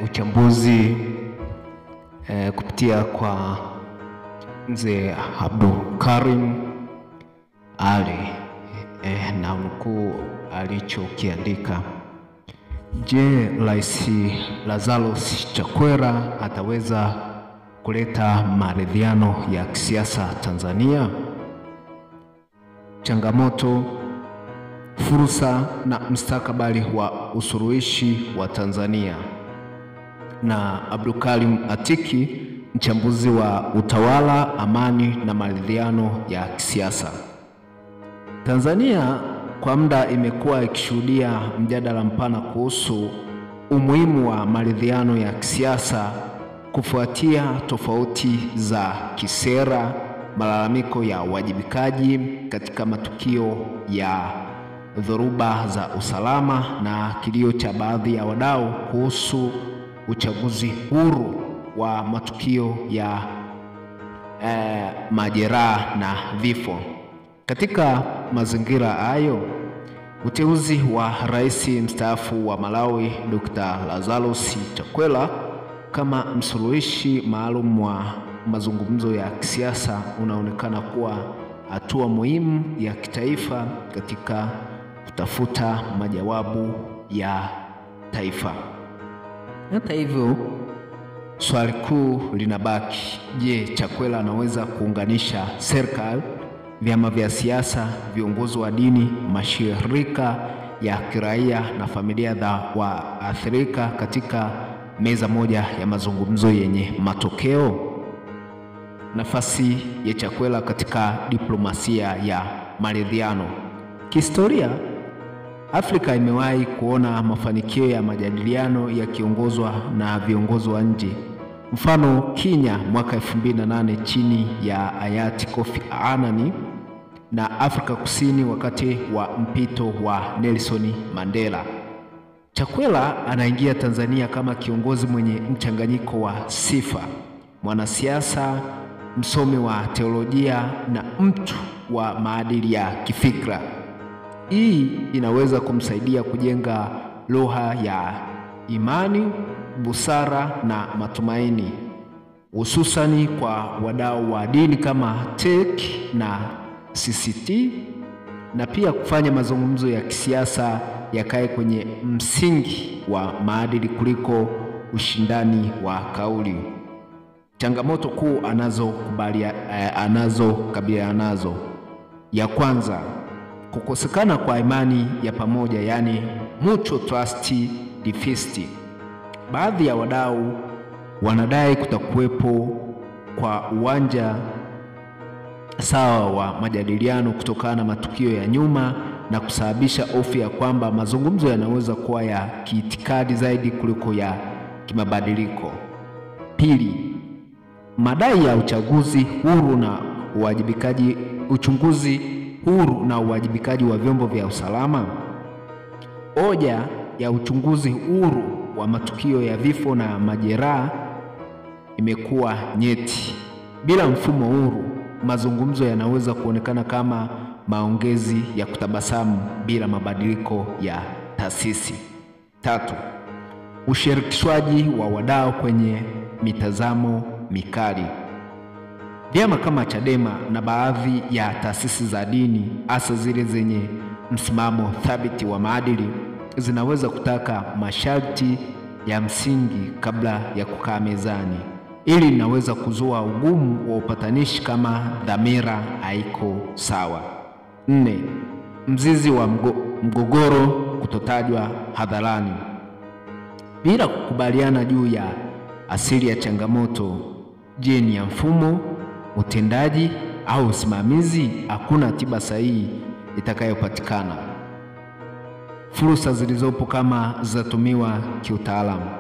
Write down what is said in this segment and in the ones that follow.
uchambuzi kupitia kwa mzee Abdulkarim Ali na mkuu alichokiandika. Je, Rais Lazarus Chakwera ataweza kuleta maridhiano ya kisiasa Tanzania? Changamoto, fursa na mustakabali wa usuluhishi wa Tanzania, na Abdulkarim Atiki, mchambuzi wa utawala, amani na maridhiano ya kisiasa. Tanzania kwa muda imekuwa ikishuhudia mjadala mpana kuhusu umuhimu wa maridhiano ya kisiasa kufuatia tofauti za kisera, malalamiko ya uwajibikaji katika matukio ya dhoruba za usalama na kilio cha baadhi ya wadau kuhusu uchaguzi huru wa matukio ya majeraha na vifo. Katika mazingira hayo, uteuzi wa rais mstaafu wa Malawi Dr. Lazarus Chakwera kama msuluhishi maalum wa mazungumzo ya kisiasa unaonekana kuwa hatua muhimu ya kitaifa katika kutafuta majawabu ya taifa. Hata hivyo, swali kuu linabaki: je, Chakwera anaweza kuunganisha serikali, vyama vya siasa, viongozi wa dini, mashirika ya kiraia na familia za waathirika katika meza moja ya mazungumzo yenye matokeo? Nafasi ya Chakwera katika diplomasia ya maridhiano. Kihistoria, Afrika imewahi kuona mafanikio ya majadiliano yakiongozwa na viongozi wa nje. Mfano, Kenya mwaka 2008 chini ya hayati Kofi Annan, na Afrika Kusini wakati wa mpito wa Nelson Mandela. Chakwera anaingia Tanzania kama kiongozi mwenye mchanganyiko wa sifa: mwanasiasa, msomi wa teolojia na mtu wa maadili ya kifikra. Hii inaweza kumsaidia kujenga lugha ya imani, busara na matumaini, hususani kwa wadau wa dini kama TEC na CCT, na pia kufanya mazungumzo ya kisiasa yakae kwenye msingi wa maadili kuliko ushindani wa kauli. Changamoto kuu anazokabiliana nazo: ya kwanza, kukosekana kwa imani ya pamoja, yani mutual trust deficit. Baadhi ya wadau wanadai kutakuwepo kwa uwanja sawa wa majadiliano kutokana na matukio ya nyuma, na kusababisha hofu ya kwamba mazungumzo yanaweza kuwa ya kiitikadi zaidi kuliko ya kimabadiliko. Pili, madai ya uchunguzi huru na uwajibikaji wa vyombo vya usalama. Hoja ya uchunguzi huru wa matukio ya vifo na majeraha imekuwa nyeti. Bila mfumo huru, mazungumzo yanaweza kuonekana kama maongezi ya kutabasamu bila mabadiliko ya taasisi. Tatu, ushirikishwaji wa wadau kwenye mitazamo mikali. Vyama kama Chadema na baadhi ya taasisi za dini, hasa zile zenye msimamo thabiti wa maadili, zinaweza kutaka masharti ya msingi kabla ya kukaa mezani. Ili linaweza kuzua ugumu wa upatanishi kama dhamira haiko sawa. 4, mzizi wa mgogoro kutotajwa hadharani. Bila kukubaliana juu ya asili ya changamoto, je, ni ya mfumo, utendaji au usimamizi, hakuna tiba sahihi itakayopatikana. Fursa zilizopo kama zatumiwa kiutaalamu.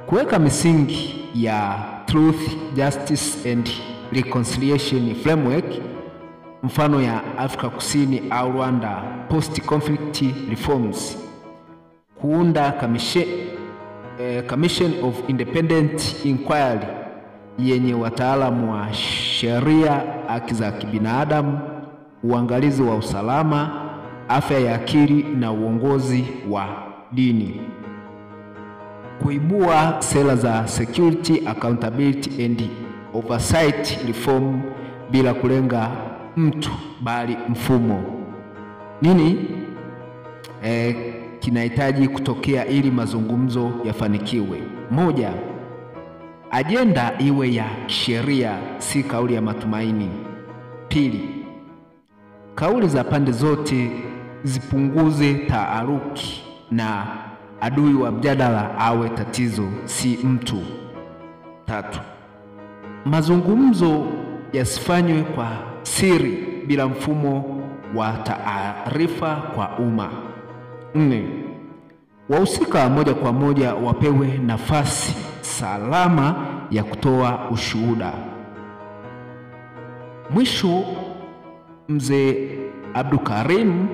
Kuweka misingi ya Truth, Justice and Reconciliation Framework, mfano ya Afrika Kusini au Rwanda post-conflict reforms. Kuunda Commission of Independent Inquiry yenye wataalamu wa sheria, haki za kibinadamu, uangalizi wa usalama, afya ya akili na uongozi wa dini. kuibua sera za security, accountability and oversight reform bila kulenga mtu bali mfumo. Nini kinahitaji kutokea ili mazungumzo yafanikiwe? Moja, ajenda iwe ya sheria, si kauli ya matumaini. Pili, kauli za pande zote zipunguze taharuki na adui wa mjadala awe tatizo, si mtu. Tatu, mazungumzo yasifanywe kwa siri bila mfumo wa taarifa kwa umma. 4, wahusika moja kwa moja wapewe nafasi salama ya kutoa ushuhuda. Mwisho, Mzee Abdukarim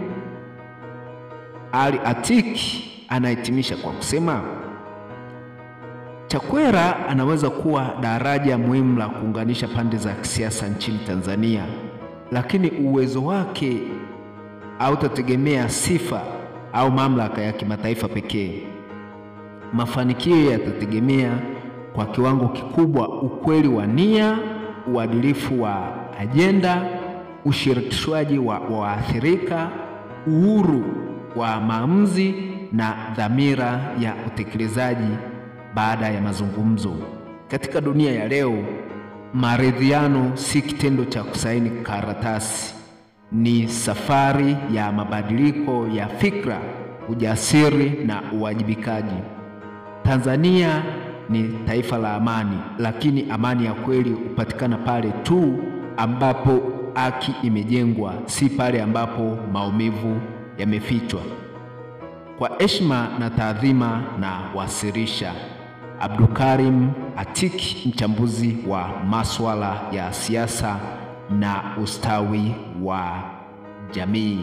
Ali Atiki anahitimisha kwa kusema, Chakwera anaweza kuwa daraja muhimu la kuunganisha pande za kisiasa nchini Tanzania, lakini uwezo wake hautategemea sifa au mamlaka ya kimataifa pekee. Mafanikio yatategemea kwa kiwango kikubwa ukweli wa nia, uadilifu wa ajenda, ushirikishwaji wa waathirika, uhuru wa maamuzi na dhamira ya utekelezaji baada ya mazungumzo. Katika dunia ya leo, maridhiano si kitendo cha kusaini karatasi, ni safari ya mabadiliko ya fikra, ujasiri na uwajibikaji. Tanzania ni taifa la amani, lakini amani ya kweli hupatikana pale tu ambapo haki imejengwa, si pale ambapo maumivu yamefichwa. Kwa heshima na taadhima na wasilisha Abdukarim Atiki, mchambuzi wa masuala ya siasa na ustawi wa jamii.